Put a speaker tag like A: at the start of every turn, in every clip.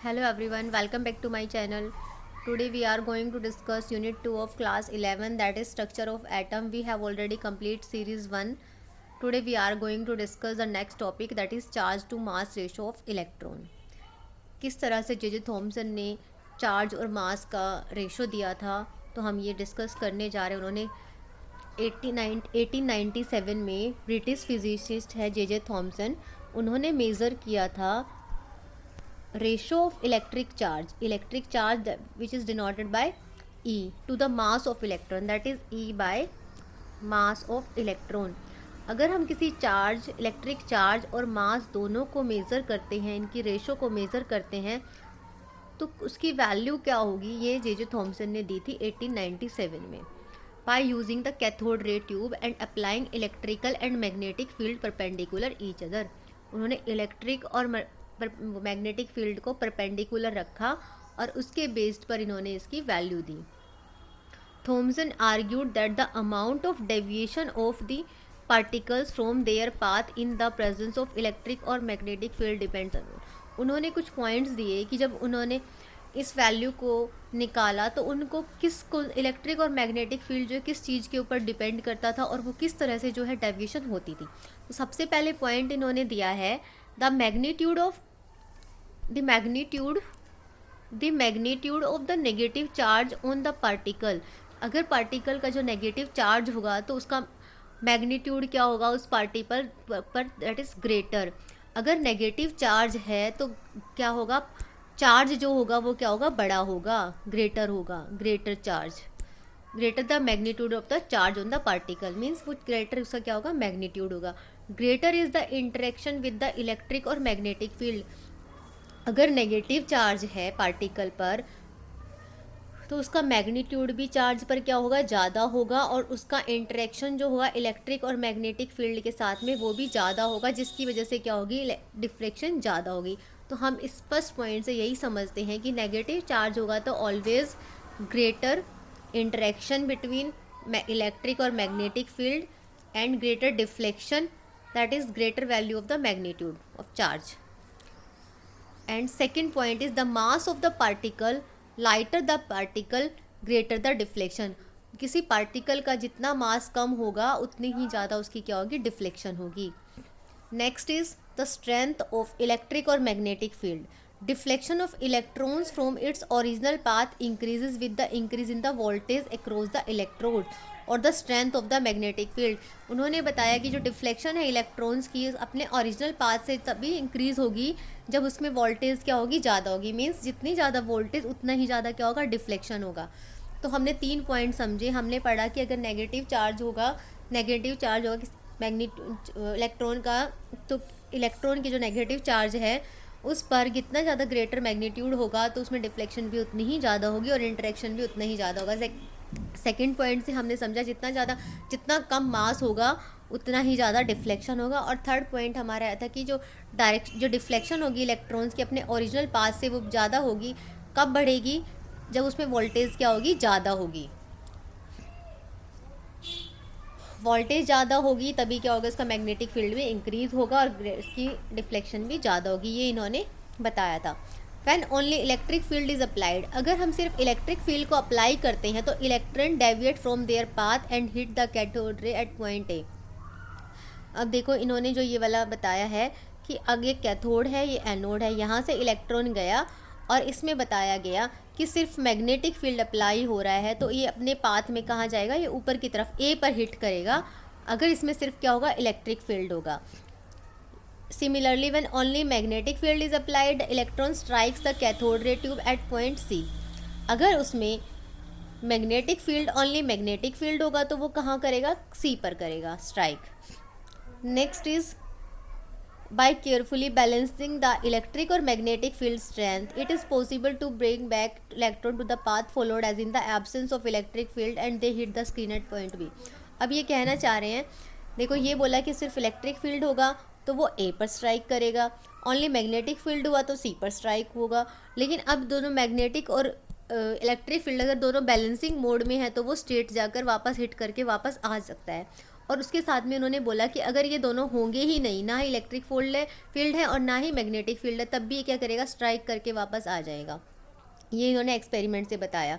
A: Hello everyone, welcome back to my channel. Today we are going to discuss unit 2 of class 11, that is structure of atom. We have already complete series 1. Today we are going to discuss the next topic, that is charge to mass ratio of electron. किस तरह से J Thomson ने charge और मास का ratio दिया था, तो हम ये डिस्कस करने जा रहे हैं। उन्होंने 1897 में ब्रिटिश फिजिसिस्ट है जे थॉमसन, उन्होंने मेज़र किया था ratio of electric charge which is denoted by E to the mass of electron, that is E by mass of electron. अगर हम किसी चार्ज, इलेक्ट्रिक चार्ज और मास दोनों को मेज़र करते हैं, इनकी रेशो को मेज़र करते हैं, तो उसकी वैल्यू क्या होगी, ये जे थॉमसन ने दी थी 1897 में, by using the cathode ray tube and applying electrical and magnetic field perpendicular each other. उन्होंने इलेक्ट्रिक और मैग्नेटिक फील्ड को परपेंडिकुलर रखा और उसके बेस्ड पर इन्होंने इसकी वैल्यू दी. Thomson argued that the amount of deviation of the particles from their path in the presence of electric और मैग्नेटिक फील्ड डिपेंड्स ऑन. उन्होंने कुछ पॉइंट्स दिए कि जब उन्होंने इस वैल्यू को निकाला तो उनको इलेक्ट्रिक और मैग्नेटिक फील्ड जो किस चीज़ के ऊपर डिपेंड करता था और वो किस तरह से जो है डेविएशन होती थी. तो सबसे पहले पॉइंट इन्होंने दिया है the magnitude of the negative charge on the particle. अगर पार्टिकल का जो नेगेटिव चार्ज होगा तो उसका मैग्नीट्यूड क्या होगा उस पार्टिकल पर, दैट इज़ ग्रेटर. अगर नेगेटिव चार्ज है तो क्या होगा, चार्ज जो होगा वो क्या होगा, बड़ा होगा, ग्रेटर होगा, greater charge, greater the magnitude of the charge on the particle means वो ग्रेटर उसका क्या होगा, मैग्नीट्यूड होगा. Greater is the interaction with the electric और मैग्नेटिक फील्ड. अगर नेगेटिव चार्ज है पार्टिकल पर तो उसका मैग्नीट्यूड भी चार्ज पर क्या होगा, ज़्यादा होगा, और उसका इंटरेक्शन जो होगा इलेक्ट्रिक और मैग्नेटिक फील्ड के साथ में वो भी ज़्यादा होगा, जिसकी वजह से क्या होगी, डिफ्लेक्शन ज़्यादा होगी. तो हम इस फर्स्ट पॉइंट से यही समझते हैं कि नेगेटिव चार्ज होगा तो always greater interaction between electric और magnetic field and greater deflection, that is greater value of the magnitude of charge. And second point is the mass of the particle, lighter the particle greater the deflection. किसी particle का जितना मास कम होगा उतनी ही ज़्यादा उसकी क्या होगी, डिफ्लेक्शन होगी. Next is the strength of electric और magnetic field. Deflection of electrons from its original path increases with the increase in the voltage across the electrode और the strength of the magnetic field. उन्होंने बताया कि जो deflection है electrons की अपने original path से तभी इंक्रीज होगी जब उसमें वोल्टेज क्या होगी, ज़्यादा होगी. मीन्स जितनी ज़्यादा वोल्टेज उतना ही ज़्यादा क्या होगा, डिफ्लेक्शन होगा. तो हमने 3 पॉइंट समझे. हमने पढ़ा कि अगर नेगेटिव चार्ज होगा इलेक्ट्रॉन का, तो इलेक्ट्रॉन की जो नेगेटिव चार्ज है उस पर कितना ज़्यादा ग्रेटर मैग्नीट्यूड होगा तो उसमें डिफ्लेक्शन भी उतनी ही ज़्यादा होगी और इंटरेक्शन भी उतना ही ज़्यादा होगा. सेकेंड पॉइंट से हमने समझा जितना कम मास होगा उतना ही ज़्यादा डिफ्लेक्शन होगा. और थर्ड पॉइंट हमारा आया था कि जो डिफ्लेक्शन होगी इलेक्ट्रॉन्स की अपने ओरिजिनल पाथ से वो ज़्यादा होगी. कब बढ़ेगी, जब उसमें वोल्टेज क्या होगी, ज़्यादा होगी. वोल्टेज ज़्यादा होगी तभी क्या होगा, इसका मैग्नेटिक फील्ड भी इंक्रीज होगा और इसकी डिफ्लेक्शन भी ज़्यादा होगी. ये इन्होंने बताया था. When only electric field is applied. अगर हम सिर्फ इलेक्ट्रिक फील्ड को अप्लाई करते हैं तो electron deviate from their path and hit the cathode ray at point A. अब देखो इन्होंने जो ये वाला बताया है कि आगे कैथोड है, ये एनोड है, यहाँ से इलेक्ट्रॉन गया और इसमें बताया गया कि सिर्फ मैग्नेटिक फील्ड अप्लाई हो रहा है तो ये अपने पाथ में कहाँ जाएगा, ये ऊपर की तरफ ए पर हिट करेगा. अगर इसमें सिर्फ क्या होगा, इलेक्ट्रिक फील्ड होगा. Similarly when only magnetic field is applied electron strikes the cathode ray tube at point C. अगर उसमें magnetic field, only magnetic field होगा तो वो कहाँ करेगा, सी पर करेगा strike. Next is by carefully balancing the electric or magnetic field strength, it is possible to bring back electron to the path followed as in the absence of electric field and they hit the screen at point B. अब ये कहना चाह रहे हैं, देखो ये बोला कि सिर्फ इलेक्ट्रिक फील्ड होगा तो वो ए पर स्ट्राइक करेगा, ओनली मैग्नेटिक फील्ड हुआ तो सी पर स्ट्राइक होगा. लेकिन अब दोनों मैग्नेटिक और इलेक्ट्रिक फील्ड अगर दोनों बैलेंसिंग मोड में है तो वो स्ट्रेट जाकर वापस हिट करके वापस आ सकता है. और उसके साथ में उन्होंने बोला कि अगर ये दोनों होंगे ही नहीं, ना ही इलेक्ट्रिक फील्ड है और ना ही मैग्नेटिक फील्ड है, तब भी ये क्या करेगा, स्ट्राइक करके वापस आ जाएगा। ये इन्होंने एक्सपेरिमेंट से बताया।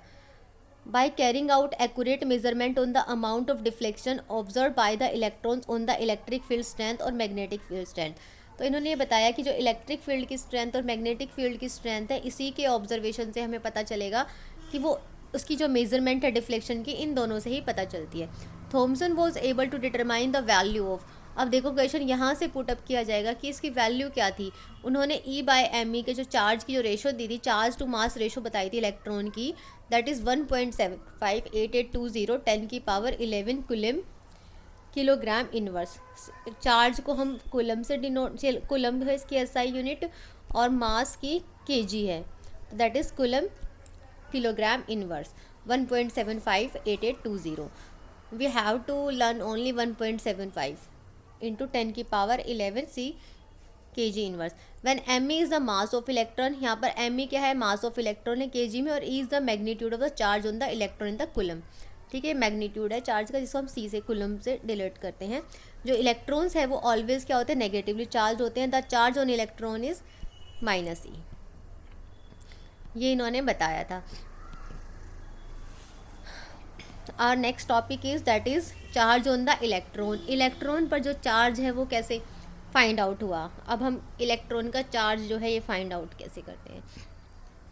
A: By carrying out accurate measurement on the amount of deflection observe by the electrons on the electric field strength और मैग्नेटिक फील्ड स्ट्रेंथ। तो इन्होंने ये बताया कि जो इलेक्ट्रिक फील्ड की स्ट्रेंथ और मैग्नेटिक फील्ड की स्ट्रेंथ है, इसी के ऑब्जर्वेशन से हमें पता चलेगा कि वो उसकी जो मेजरमेंट है डिफ्लेक्शन की, इन दोनों से ही पता चलती है। Thomson was able to determine the value of, अब देखो क्वेश्चन यहाँ से पुटअप किया जाएगा कि इसकी वैल्यू क्या थी। उन्होंने E/me के जो चार्ज की जो रेशो दी थी, चार्ज टू मास रेशो बताई थी इलेक्ट्रॉन की, that is 1.758820 10⁻11 coulomb kilogram inverse. Charge को हम कुलम से डिनोट, कुलम है इसकी SI यूनिट और मास की kg है, that is coulomb kilogram inverse 1.758820। We have to learn only 1.75 into 10⁻11 C kg inverse. When me is the mass of electron, यहाँ पर me क्या है, मास ऑफ इलेक्ट्रॉन है kg में, और E is the magnitude of the charge on the electron in the coulomb. ठीक है, magnitude है चार्ज का, जिसको हम C से कुलम से डिलीट करते हैं। जो इलेक्ट्रॉन्स है वो ऑलवेज क्या होते हैं, नेगेटिवली चार्ज होते हैं। The charge on electron is -E, ये इन्होंने बताया था। Our next topic is that is charge on the electron. Electron पर जो चार्ज है वो कैसे फाइंड आउट हुआ। अब हम इलेक्ट्रॉन का चार्ज जो है ये फाइंड आउट कैसे करते हैं,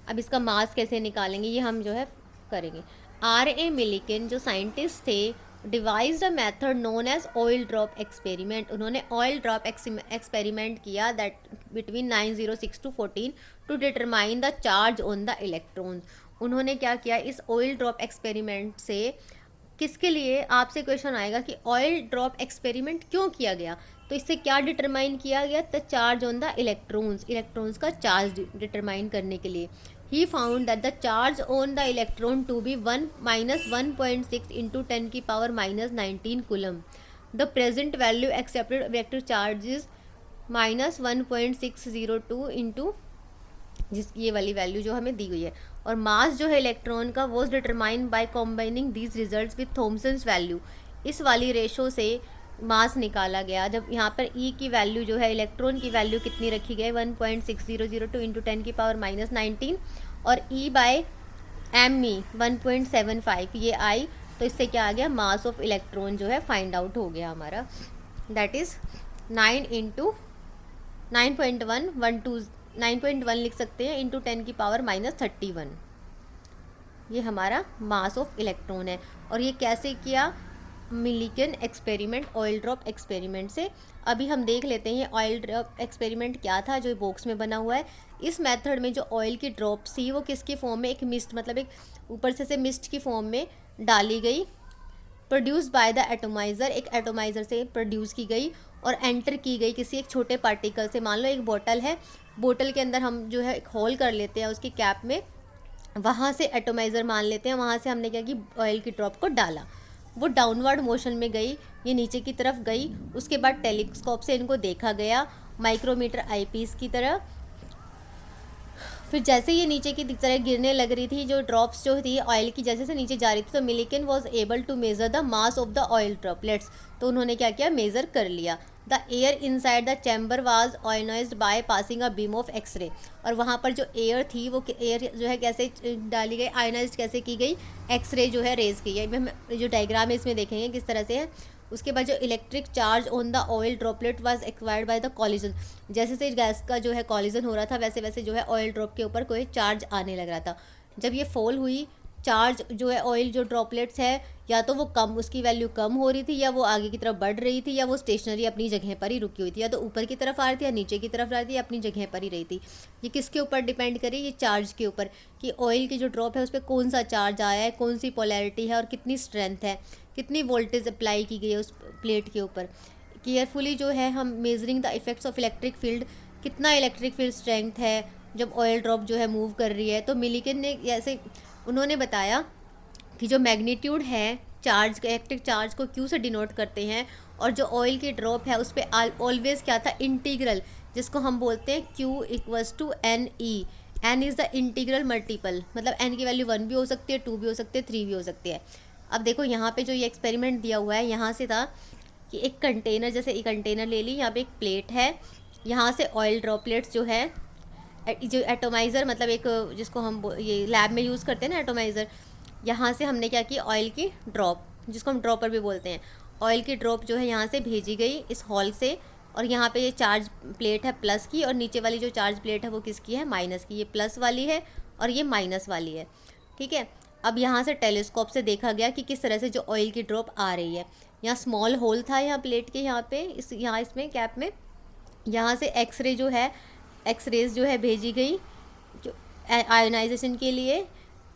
A: अब इसका मास कैसे निकालेंगे, ये हम जो है करेंगे। R.A. मिलिकन जो साइंटिस्ट थे, devised a method known as oil drop experiment. उन्होंने ऑयल ड्रॉप एक्सपेरिमेंट किया that between 906 to 14 to determine the charge on the electron. उन्होंने क्या किया, इस ऑयल ड्रॉप एक्सपेरिमेंट से, किसके लिए, आपसे क्वेश्चन आएगा कि ऑयल ड्रॉप एक्सपेरिमेंट क्यों किया गया, तो इससे क्या डिटरमाइन किया गया, the charge on the electrons, electrons का चार्ज डिटरमाइन करने के लिए। He found that the charge on the electron to be 1-1.6 into 10⁻19 coulomb. The present value accepted vector charge is -1.602 into जिस ये वाली वैल्यू जो हमें दी गई है। और मास जो है इलेक्ट्रॉन का was determined by combining these results with Thomson's value. इस वाली रेशो से मास निकाला गया। जब यहाँ पर E की वैल्यू जो है, इलेक्ट्रॉन की वैल्यू कितनी रखी गई, 1.6002 इंटू 10⁻19 और E/me 1.75 ये आई, तो इससे क्या आ गया, मास ऑफ इलेक्ट्रॉन जो है फाइंड आउट हो गया हमारा, दैट इज़ 9 इंटू 9.1 लिख सकते हैं इंटू 10⁻31। ये हमारा मास ऑफ इलेक्ट्रॉन है। और ये कैसे किया, Millikan experiment, oil drop experiment से। अभी हम देख लेते हैं ये ऑयल ड्रॉप एक्सपेरिमेंट क्या था, जो बॉक्स में बना हुआ है। इस मेथड में जो ऑयल की ड्रॉप्स थी वो किसके फॉर्म में, एक मिस्ट, मतलब एक ऊपर से मिस्ट की फॉर्म में डाली गई, प्रोड्यूस बाय द एटोमाइज़र, एक एटोमाइज़र से प्रोड्यूस की गई और एंटर की गई किसी एक छोटे पार्टिकल से। मान लो एक बोतल है, बोतल के अंदर हम जो है एक होल कर लेते हैं उसकी कैप में, वहाँ से एटोमाइज़र मान लेते हैं, वहाँ से हमने क्या कि ऑयल की ड्रॉप को डाला, वो डाउनवर्ड मोशन में गई, ये नीचे की तरफ गई। उसके बाद टेलीस्कोप से इनको देखा गया माइक्रोमीटर आईपीस की तरह। फिर जैसे ये नीचे की तरह गिरने लग रही थी, जो ड्रॉप्स जो थी ऑयल की जैसे से नीचे जा रही थी, तो Millikan was able to measure the mass of the oil droplets. तो उन्होंने क्या किया, मेज़र कर लिया। The air inside the chamber was ionized by passing a beam of X ray. और वहाँ पर जो एयर थी वो एयर जो है कैसे डाली गई, आयोनाइज्ड कैसे की गई, एक्सरे जो है रेज की गई। हम जो डायग्राम है इसमें देखेंगे किस तरह से है। उसके बाद जो electric charge on the oil droplet was acquired by the collision. जैसे से गैस का जो है कॉलिजन हो रहा था, वैसे वैसे जो है ऑयल ड्रॉप के ऊपर कोई चार्ज आने लग रहा था। जब ये फॉल हुई, चार्ज जो है ऑयल जो ड्रॉपलेट्स है, या तो वो कम, उसकी वैल्यू कम हो रही थी, या वो आगे की तरफ बढ़ रही थी, या वो स्टेशनरी अपनी जगह पर ही रुकी हुई थी, या तो ऊपर की तरफ आ रही थी या नीचे की तरफ आ रही थी, या अपनी जगह पर ही रही थी। ये किसके ऊपर डिपेंड करे, ये चार्ज के ऊपर, कि ऑयल की जो ड्रॉप है उस पर कौन सा चार्ज आया है, कौन सी पोलैरिटी है और कितनी स्ट्रेंथ है, कितनी वोल्टेज अप्लाई की गई है उस प्लेट के ऊपर। केयरफुली जो है हम measuring the effects of electric field, कितना इलेक्ट्रिक फील्ड स्ट्रेंथ है जब ऑयल ड्रॉप जो है मूव कर रही है। तो मिलिकन ने ऐसे उन्होंने बताया कि जो मैग्नीट्यूड है चार्ज, इलेक्ट्रिक चार्ज को क्यू से डिनोट करते हैं, और जो ऑयल की ड्रॉप है उस पर ऑलवेज क्या था, इंटीग्रल, जिसको हम बोलते हैं Q equals to NE। N is the integral multiple, मतलब N की वैल्यू 1 भी हो सकती है, 2 भी हो सकती है, 3 भी हो सकती है। अब देखो यहाँ पे जो ये एक्सपेरिमेंट दिया हुआ है, यहाँ से था कि एक कंटेनर, जैसे एक कंटेनर ले ली, यहाँ पे एक प्लेट है, यहाँ से ऑयल ड्रॉपलेट्स जो है, जो एटोमाइज़र मतलब एक जिसको हम ये लैब में यूज़ करते हैं ना एटोमाइज़र, यहाँ से हमने क्या की ऑयल की ड्रॉप, जिसको हम ड्रॉपर भी बोलते हैं, ऑयल की ड्रॉप जो है यहाँ से भेजी गई इस हॉल से, और यहाँ पे ये चार्ज प्लेट है प्लस की, और नीचे वाली जो चार्ज प्लेट है वो किसकी है, माइनस की। ये प्लस वाली है और ये माइनस वाली है, ठीक है। अब यहाँ से टेलीस्कोप से देखा गया कि किस तरह से जो ऑयल की ड्रॉप आ रही है। यहाँ स्मॉल होल था यहाँ प्लेट के, यहाँ पे यहाँ इसमें कैप में, यहाँ से एक्सरे जो है, एक्सरेज जो है भेजी गई जो आयोनाइजेशन के लिए।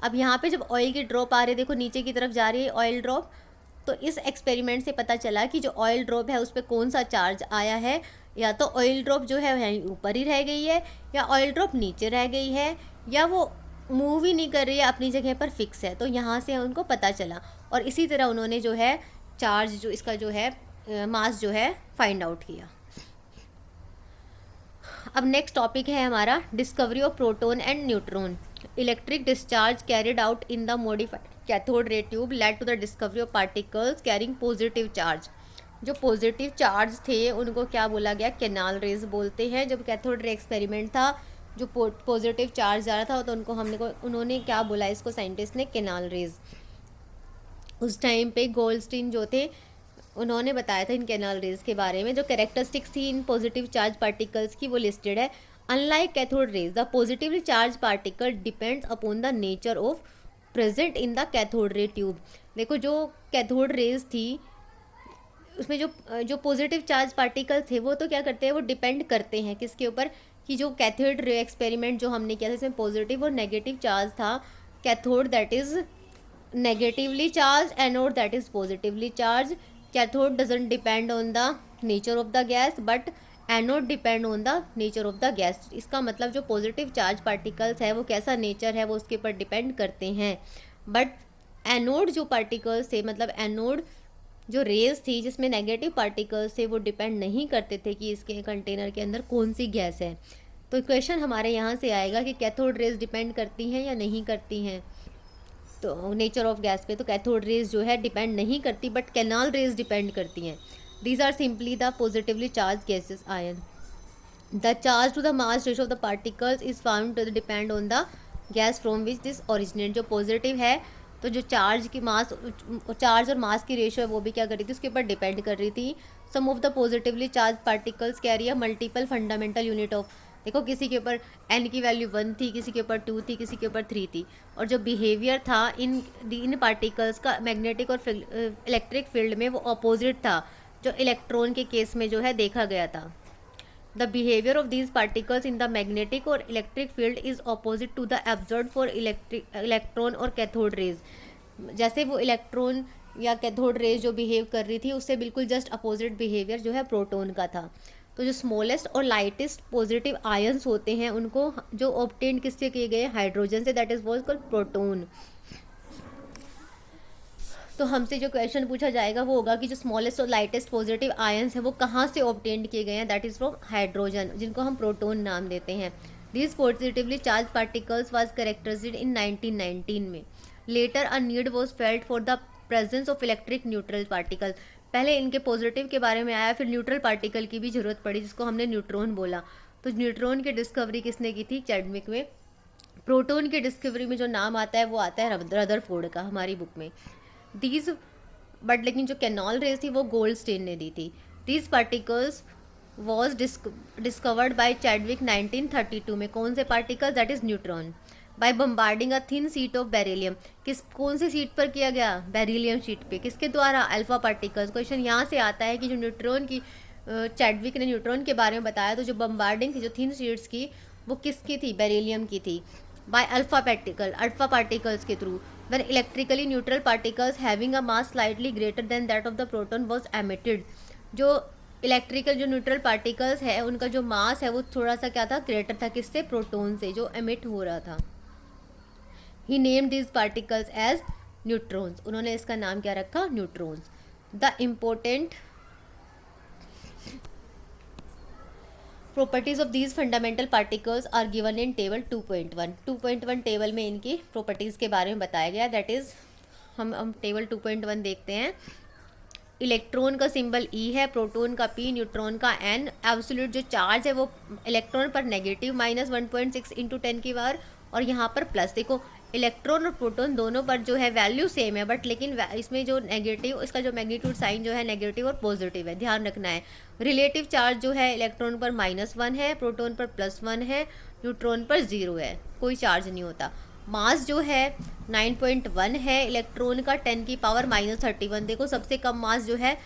A: अब यहाँ पे जब ऑयल की ड्रॉप आ रही है, देखो नीचे की तरफ जा रही है ऑयल ड्रॉप, तो इस एक्सपेरिमेंट से पता चला कि जो ऑयल ड्रॉप है उस पर कौन सा चार्ज आया है, या तो ऑयल ड्रॉप जो है वहीं ऊपर ही रह गई है, या ऑयल ड्रॉप नीचे रह गई है, या वो मूव ही नहीं कर रही है, अपनी जगह पर फिक्स है। तो यहाँ से उनको पता चला, और इसी तरह उन्होंने जो है चार्ज जो इसका जो है मास जो है फाइंड आउट किया। अब नेक्स्ट टॉपिक है हमारा discovery of proton and neutron. Electric discharge carried out in the modified cathode ray tube led to the discovery of particles carrying positive charge. जो पॉजिटिव चार्ज थे उनको क्या बोला गया, कैनाल रेज बोलते हैं। जब कैथोड रे एक्सपेरिमेंट था, जो पॉजिटिव चार्ज आ रहा था, तो उन्होंने क्या बोला इसको, साइंटिस्ट ने, कैनाल रेज। उस टाइम पे गोल्डस्टीन जो थे उन्होंने बताया था इन कैनाल रेज के बारे में। जो कैरेक्टरिस्टिक्स थी इन पॉजिटिव चार्ज पार्टिकल्स की वो लिस्टेड है। Unlike cathode rays, the positively charge particle depends upon the nature of present in the cathode ray tube. देखो जो कैथोड रेज थी उसमें जो पॉजिटिव चार्ज पार्टिकल थे वो तो क्या करते हैं, वो डिपेंड करते हैं किसके ऊपर, कि जो कैथोड रे एक्सपेरिमेंट जो हमने किया था इसमें पॉजिटिव और नेगेटिव चार्ज था। Cathode that is negatively charge, anode that is positively charge. Cathode doesn't depend on the nature of the gas but anode depend on the nature of the gas. इसका मतलब जो positive charge particles है वो कैसा nature है वो उसके ऊपर डिपेंड करते हैं, बट एनोड जो पार्टिकल्स थे, मतलब एनोड जो रेज थी जिसमें नेगेटिव पार्टिकल्स थे, वो डिपेंड नहीं करते थे कि इसके कंटेनर के अंदर कौन सी गैस है। तो क्वेश्चन हमारे यहाँ से आएगा कि कैथोड रेज डिपेंड करती हैं या नहीं करती हैं तो नेचर ऑफ गैस पे। तो कैथोड रेज जो है डिपेंड नहीं करती, बट कैनाल रेज डिपेंड करती हैं। These are simply the positively charge gases ion. The charge to the mass ratio of the particles is found to depend on the gas from which this originate. जो positive है तो जो charge और मास की ratio है वो भी क्या कर रही थी, उसके ऊपर डिपेंड कर रही थी। Some of the positively charge particles carry a multiple fundamental unit of, देखो किसी के ऊपर n की वैल्यू 1 थी, किसी के ऊपर 2 थी, किसी के ऊपर 3 थी। और जो बिहेवियर था इन पार्टिकल्स का मैग्नेटिक और इलेक्ट्रिक फील्ड में वो अपोजिट था जो इलेक्ट्रॉन के केस में जो है देखा गया था। The behaviour of these particles in the magnetic और electric field is opposite to the observed for electron और कैथोड रेज। जैसे वो इलेक्ट्रॉन या कैथोड रेज जो बिहेव कर रही थी उससे बिल्कुल जस्ट अपोजिट बिहेवियर जो है प्रोटॉन का था। तो जो स्मॉलेस्ट और लाइटेस्ट पॉजिटिव आयंस होते हैं उनको जो ऑब्टेन किससे किए गए, हाइड्रोजन से, that is was called proton. तो हमसे जो क्वेश्चन पूछा जाएगा वो होगा कि जो स्मॉलेस्ट और लाइटेस्ट पॉजिटिव आयंस है वो कहाँ से ऑब्टेन किए गए हैं, दैट इज फ्रॉम हाइड्रोजन, जिनको हम प्रोटॉन नाम देते हैं। This positively charge particles was characterised in 1919 में। Later a need was felt for the presence of electric neutral particle. पहले इनके पॉजिटिव के बारे में आया, फिर न्यूट्रल पार्टिकल की भी जरूरत पड़ी जिसको हमने न्यूट्रॉन बोला। तो न्यूट्रॉन की डिस्कवरी किसने की थी, चैडविक में। प्रोटॉन की डिस्कवरी में जो नाम आता है वो आता है रदरफोर्ड का हमारी बुक में। दीज बट लेकिन जो कैनाल रेज थी वो गोल्डस्टीन ने दी थी। These particles was discovered by Chadwick 1932 में। कौन से particle, that is neutron. By bombarding a thin sheet of beryllium. कौन सी शीट पर किया गया, बेरिलियम शीट पे। किसके द्वारा, अल्फा पार्टिकल्स। क्वेश्चन यहाँ से आता है कि जो न्यूट्रॉन की चैडविक ने न्यूट्रॉन के बारे में बताया, तो जो बम्बार्डिंग थी जो थिन शीट्स की वो किसकी थी, बेरिलियम की थी। बाय अल्फा पार्टिकल्स के through when electrically neutral particles having a mass slightly greater than that of the proton was emitted। जो इलेक्ट्रिकल जो न्यूट्रल पार्टिकल्स है उनका जो मास है वो थोड़ा सा क्या था, ग्रेटर था, किससे, प्रोटॉन से, जो एमिट हो रहा था। He named these particles as neutrons. उन्होंने इसका नाम क्या रखा, neutrons. The important properties of these fundamental particles are given in table 2.1। 2.1 table में इनकी प्रॉपर्टीज़ के बारे में बताया गया, दैट इज़ हम टेबल 2.1 देखते हैं। इलेक्ट्रॉन का सिंबल ई है, प्रोटॉन का पी, न्यूट्रॉन का एन। एब्सोल्यूट जो चार्ज है वो इलेक्ट्रॉन पर नेगेटिव -1.6 इंटू 10 की पावर, और यहाँ पर प्लस। देखो इलेक्ट्रॉन और प्रोटॉन दोनों पर जो है वैल्यू सेम है, बट लेकिन इसमें जो नेगेटिव, इसका जो मैग्नीट्यूड साइन जो है नेगेटिव और पॉजिटिव है, ध्यान रखना है। रिलेटिव चार्ज जो है इलेक्ट्रॉन पर -1 है, प्रोटॉन पर +1 है, न्यूट्रॉन पर 0 है, कोई चार्ज नहीं होता। मास जो है 9.1 है, इलेक्ट्रॉन का 10 की पावर -31। देखो सबसे कम मास जो है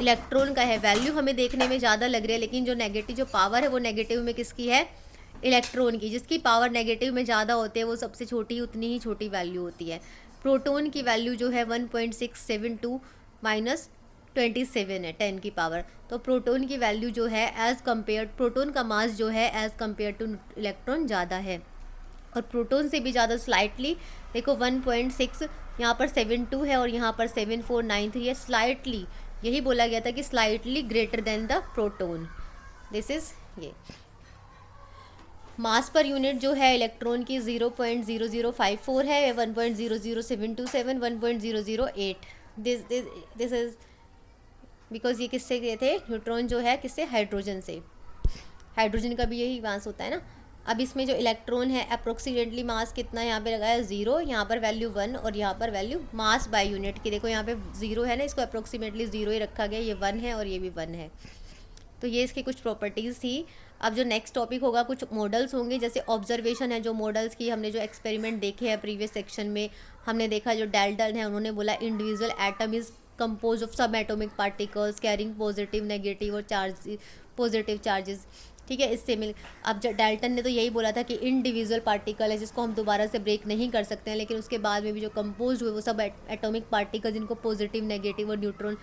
A: इलेक्ट्रॉन का है, वैल्यू हमें देखने में ज़्यादा लग रही है, लेकिन जो नेगेटिव जो पावर है वो नेगेटिव में किसकी है, इलेक्ट्रॉन की। जिसकी पावर नेगेटिव में ज़्यादा होती है वो सबसे छोटी, उतनी ही छोटी वैल्यू होती है। प्रोटॉन की वैल्यू जो है 1.672 -27 है 10 की पावर। तो प्रोटॉन की वैल्यू जो है एज़ कम्पेयर, प्रोटॉन का मास जो है एज़ कम्पेयर टू इलेक्ट्रॉन ज़्यादा है, और प्रोटॉन से भी ज़्यादा स्लाइटली। देखो 1.6 यहाँ पर 72 है और यहाँ पर 7493 है, स्लाइटली, यही बोला गया था कि slightly greater than the proton. This is ये मास पर यूनिट जो है इलेक्ट्रॉन की 0.0054 है, 1.00727, 1.008। दिस इज बिकॉज ये किससे गए थे, न्यूट्रॉन जो है किससे, हाइड्रोजन से। हाइड्रोजन का भी यही मास होता है ना। अब इसमें जो इलेक्ट्रॉन है अप्रोक्सीमेटली मास कितना यहाँ पे लगाया 0, यहाँ पर वैल्यू 1 और यहाँ पर वैल्यू मास बाय यूनिट की। देखो यहाँ पे 0 है ना, इसको अप्रोक्सीमेटली 0 ही रखा गया, ये 1 है और ये भी 1 है। तो ये इसकी कुछ प्रॉपर्टीज़ थी। अब जो नेक्स्ट टॉपिक होगा कुछ मॉडल्स होंगे, जैसे ऑब्जर्वेशन है, जो मॉडल्स की हमने जो एक्सपेरिमेंट देखे हैं प्रीवियस सेक्शन में, हमने देखा जो डाल्टन है उन्होंने बोला individual atom is compose of subatomic particles carrying positive, negative और चार्ज, पॉजिटिव चार्जेस। ठीक है, इससे मिल, अब डाल्टन ने तो यही बोला था कि इंडिविजुअल पार्टिकल है जिसको हम दोबारा से ब्रेक नहीं कर सकते हैं, लेकिन उसके बाद में भी जो कंपोज हुए वो सब एटॉमिक पार्टिकल जिनको पॉजिटिव, नेगेटिव और न्यूट्रॉन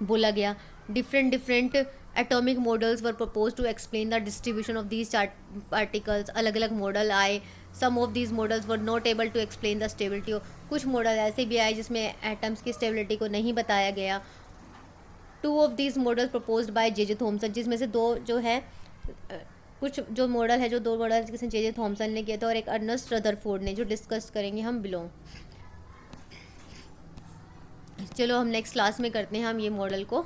A: बोला गया। Different atomic models were propose to explain the distribution of these particles. अलग अलग मॉडल आए, some of these models were not able to explain the stability. कुछ मॉडल ऐसे भी आए जिसमें एटम्स की स्टेबिलिटी को नहीं बताया गया। 2 of these model proposed by J Thomson, जिसमें से 2 जो है कुछ जो मॉडल है, जो 2 मॉडल जिसमें जे थॉमसन ने किया था और एक अर्नेस्ट रदरफोर्ड ने, जो डिस्कस करेंगे हम बिलोंग। चलो हम नेक्स्ट क्लास में करते हैं हम ये मॉडल को